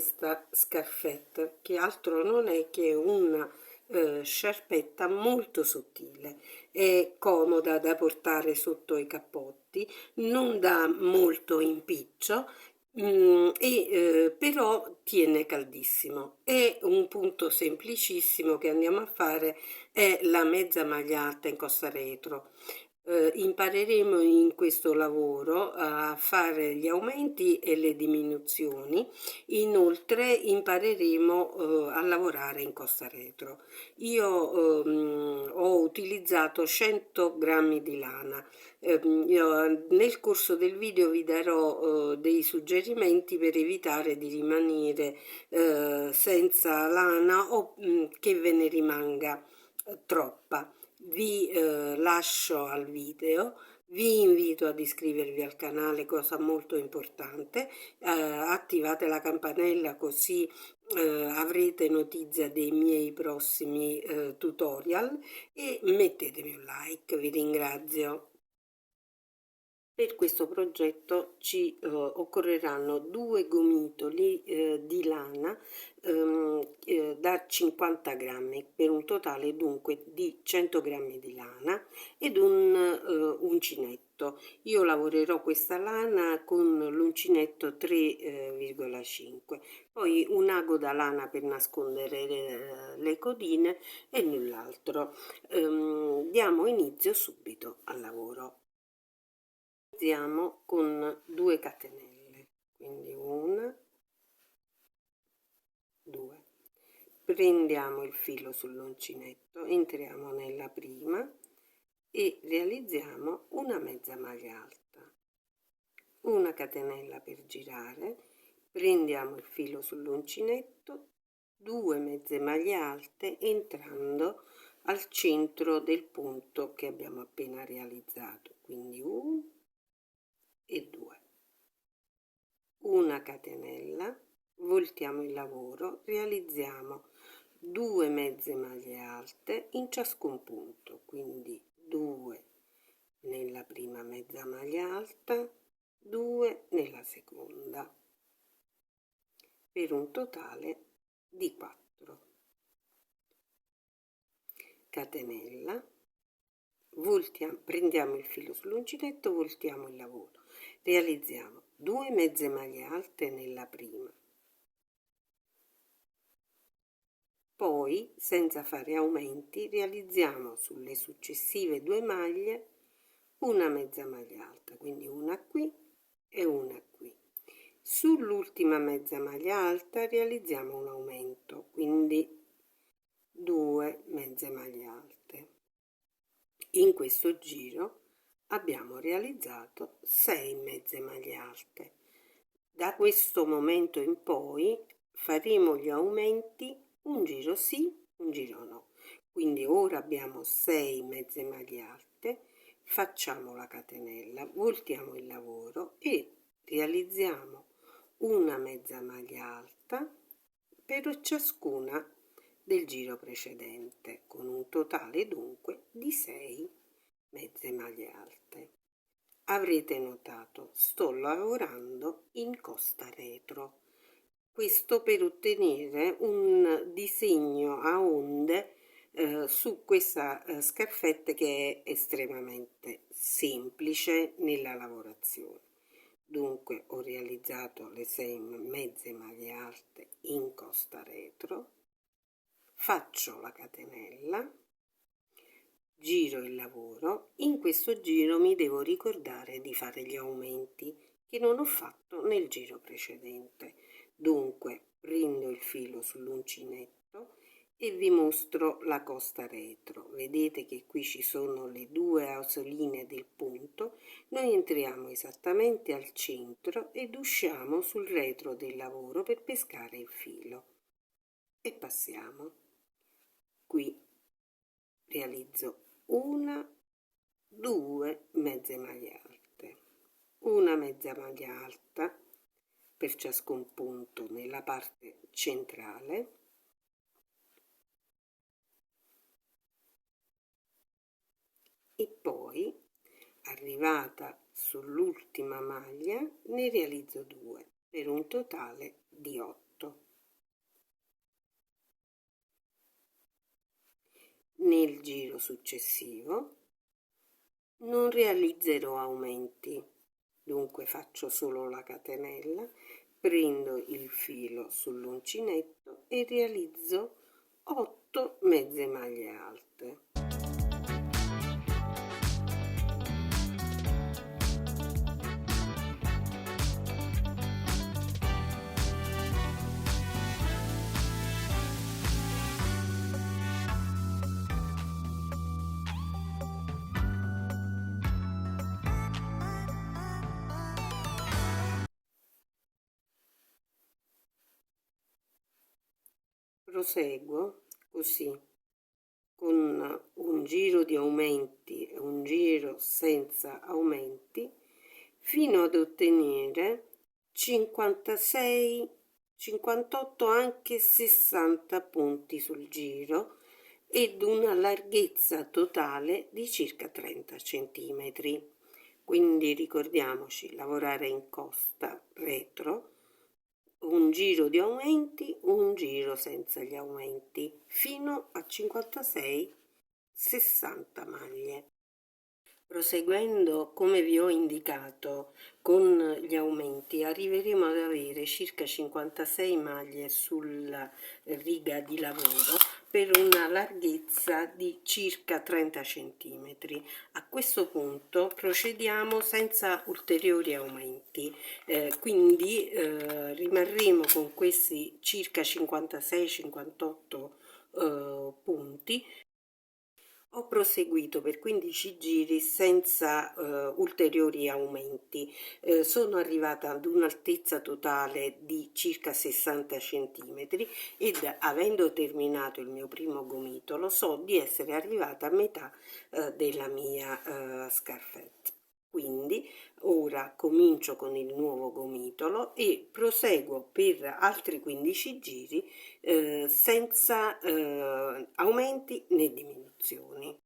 questa scarfetta, che altro non è che una sciarpetta molto sottile, è comoda da portare sotto i cappotti, non dà molto impiccio, però tiene caldissimo. E un punto semplicissimo che andiamo a fare è la mezza maglia alta in costa retro. Impareremo in questo lavoro a fare gli aumenti e le diminuzioni. Inoltre impareremo a lavorare in costa retro. Io ho utilizzato 100 grammi di lana. Io nel corso del video vi darò dei suggerimenti per evitare di rimanere senza lana o che ve ne rimanga troppa. Vi lascio al video, vi invito ad iscrivervi al canale, cosa molto importante, attivate la campanella così avrete notizia dei miei prossimi tutorial e mettetemi un like, vi ringrazio. Per questo progetto ci occorreranno 2 gomitoli di lana da 50 grammi, per un totale dunque di 100 grammi di lana ed un uncinetto. Io lavorerò questa lana con l'uncinetto 3,5, poi un ago da lana per nascondere le codine e null'altro. Diamo inizio subito al lavoro. Iniziamo con 2 catenelle, quindi 1, 2. Prendiamo il filo sull'uncinetto, entriamo nella prima e realizziamo una mezza maglia alta, una catenella per girare, prendiamo il filo sull'uncinetto, 2 mezze maglie alte entrando al centro del punto che abbiamo appena realizzato, quindi 1 e 2, una catenella, voltiamo il lavoro, realizziamo 2 mezze maglie alte in ciascun punto, quindi 2 nella prima mezza maglia alta, 2 nella seconda, per un totale di 4. Catenella, voltiamo, prendiamo il filo sull'uncinetto, voltiamo il lavoro, realizziamo 2 mezze maglie alte nella prima, poi senza fare aumenti realizziamo sulle successive 2 maglie una mezza maglia alta, quindi una qui e una qui. Sull'ultima mezza maglia alta realizziamo un aumento, quindi 2 mezze maglie alte. In questo giro abbiamo realizzato 6 mezze maglie alte. Da questo momento in poi faremo gli aumenti un giro sì, un giro no. Quindi ora abbiamo 6 mezze maglie alte, facciamo la catenella, voltiamo il lavoro e realizziamo una mezza maglia alta per ciascuna del giro precedente, con un totale dunque di 6 mezze maglie alte. Avrete notato, sto lavorando in costa retro. Questo per ottenere un disegno a onde su questa scarfetta che è estremamente semplice nella lavorazione. Dunque ho realizzato le 6 mezze maglie alte in costa retro, faccio la catenella, giro il lavoro. In questo giro mi devo ricordare di fare gli aumenti che non ho fatto nel giro precedente. Dunque prendo il filo sull'uncinetto e vi mostro la costa retro. Vedete che qui ci sono le 2 ausoline del punto. Noi entriamo esattamente al centro ed usciamo sul retro del lavoro per pescare il filo e passiamo. Qui realizzo 1, 2 mezze maglie alte, una mezza maglia alta per ciascun punto nella parte centrale, e poi arrivata sull'ultima maglia ne realizzo 2 per un totale di 8. nel giro successivo non realizzerò aumenti, dunque faccio solo la catenella, prendo il filo sull'uncinetto e realizzo 8 mezze maglie alte. Proseguo così con un giro di aumenti e un giro senza aumenti fino ad ottenere 56, 58, anche 60 punti sul giro ed una larghezza totale di circa 30 cm. Quindi ricordiamoci, lavorare in costa retro, un giro di aumenti, un giro senza gli aumenti, fino a 56-60 maglie. Proseguendo come vi ho indicato con gli aumenti arriveremo ad avere circa 56 maglie sulla riga di lavoro per una larghezza di circa 30 cm. A questo punto procediamo senza ulteriori aumenti, quindi rimarremo con questi circa 56-58 punti. Ho proseguito per 15 giri senza ulteriori aumenti. Sono arrivata ad un'altezza totale di circa 60 cm ed avendo terminato il mio primo gomitolo so di essere arrivata a metà della mia scarfetta. Quindi ora comincio con il nuovo gomitolo e proseguo per altri 15 giri senza aumenti né diminuzioni.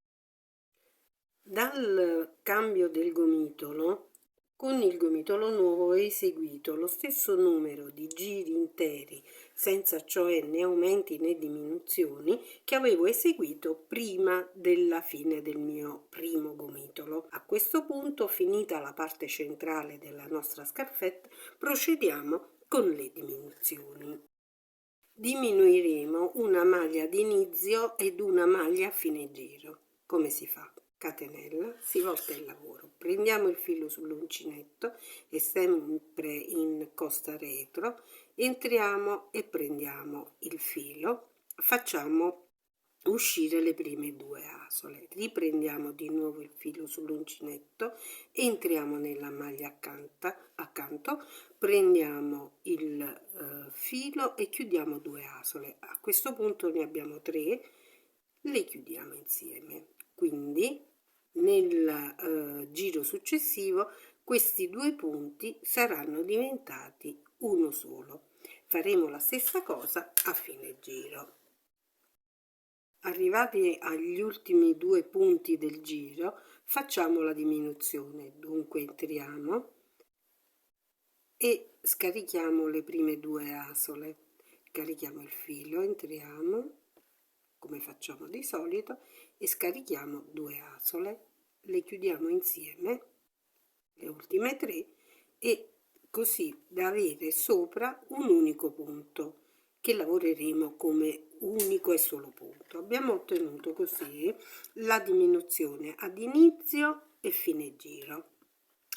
Dal cambio del gomitolo, con il gomitolo nuovo ho eseguito lo stesso numero di giri interi, senza cioè né aumenti né diminuzioni, che avevo eseguito prima della fine del mio primo gomitolo. A questo punto, finita la parte centrale della nostra scarfetta, procediamo con le diminuzioni. Diminuiremo una maglia d'inizio ed una maglia a fine giro. Come si fa? Catenella, si volta il lavoro, prendiamo il filo sull'uncinetto e sempre in costa retro, entriamo e prendiamo il filo, facciamo uscire le prime 2 asole, riprendiamo di nuovo il filo sull'uncinetto, entriamo nella maglia accanto, prendiamo il filo e chiudiamo 2 asole. A questo punto ne abbiamo 3, le chiudiamo insieme. Quindi nel giro successivo questi 2 punti saranno diventati uno solo. Faremo la stessa cosa a fine giro. Arrivati agli ultimi 2 punti del giro facciamo la diminuzione, dunque entriamo e scarichiamo le prime 2 asole, carichiamo il filo, entriamo come facciamo di solito e scarichiamo 2 asole, le chiudiamo insieme, le ultime 3, e così da avere sopra un unico punto che lavoreremo come unico e solo punto. Abbiamo ottenuto così la diminuzione ad inizio e fine giro.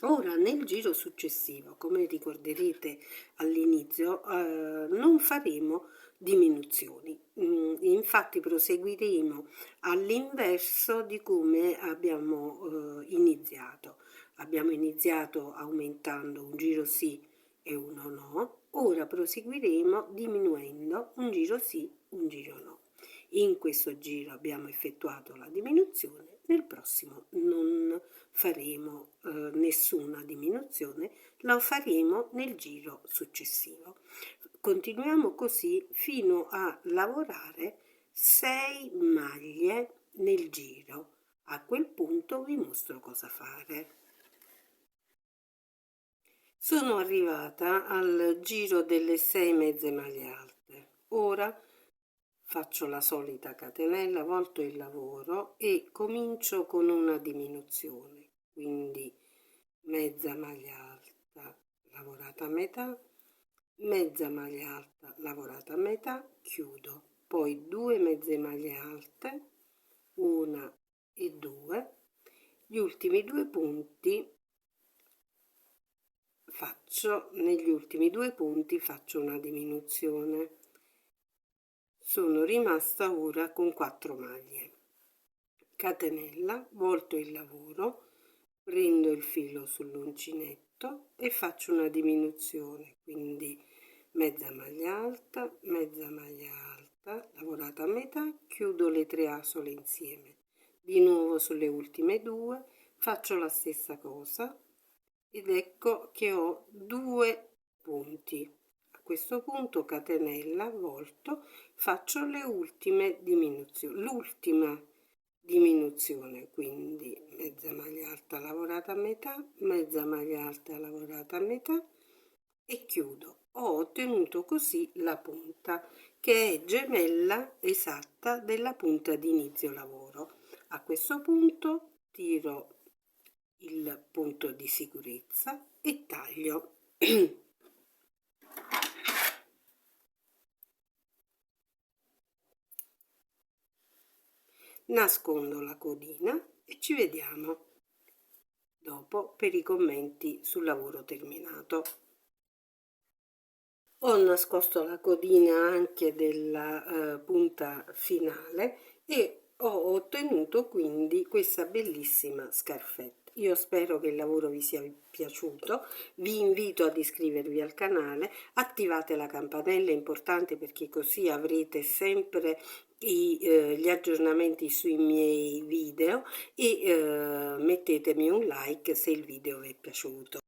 Ora nel giro successivo, come ricorderete all'inizio, non faremo diminuzioni, infatti proseguiremo all'inverso di come abbiamo iniziato. Abbiamo iniziato aumentando un giro sì e uno no, ora proseguiremo diminuendo un giro sì, un giro no. In questo giro abbiamo effettuato la diminuzione, nel prossimo non faremo nessuna diminuzione, la faremo nel giro successivo. Continuiamo così fino a lavorare 6 maglie nel giro. A quel punto vi mostro cosa fare. Sono arrivata al giro delle 6 mezze maglie alte. Ora faccio la solita catenella, volto il lavoro e comincio con una diminuzione, quindi mezza maglia alta lavorata a metà, mezza maglia alta lavorata a metà, chiudo, poi 2 mezze maglie alte, una e 2, gli ultimi 2 punti negli ultimi 2 punti faccio una diminuzione. Sono rimasta ora con 4 maglie. Catenella, volto il lavoro, prendo il filo sull'uncinetto e faccio una diminuzione, quindi mezza maglia alta, lavorata a metà, chiudo le 3 asole insieme. Di nuovo sulle ultime 2 faccio la stessa cosa ed ecco che ho 2 punti. A questo punto catenella, volto, faccio le ultime diminuzioni, l'ultima diminuzione, quindi mezza maglia alta lavorata a metà, mezza maglia alta lavorata a metà e chiudo. Ho ottenuto così la punta che è gemella esatta della punta di inizio lavoro. A questo punto tiro il punto di sicurezza e taglio. Nascondo la codina e ci vediamo dopo per i commenti sul lavoro terminato. Ho nascosto la codina anche della punta finale e ho ottenuto quindi questa bellissima scarpetta. Io spero che il lavoro vi sia piaciuto, vi invito ad iscrivervi al canale, attivate la campanella, è importante perché così avrete sempre gli aggiornamenti sui miei video e mettetemi un like se il video vi è piaciuto.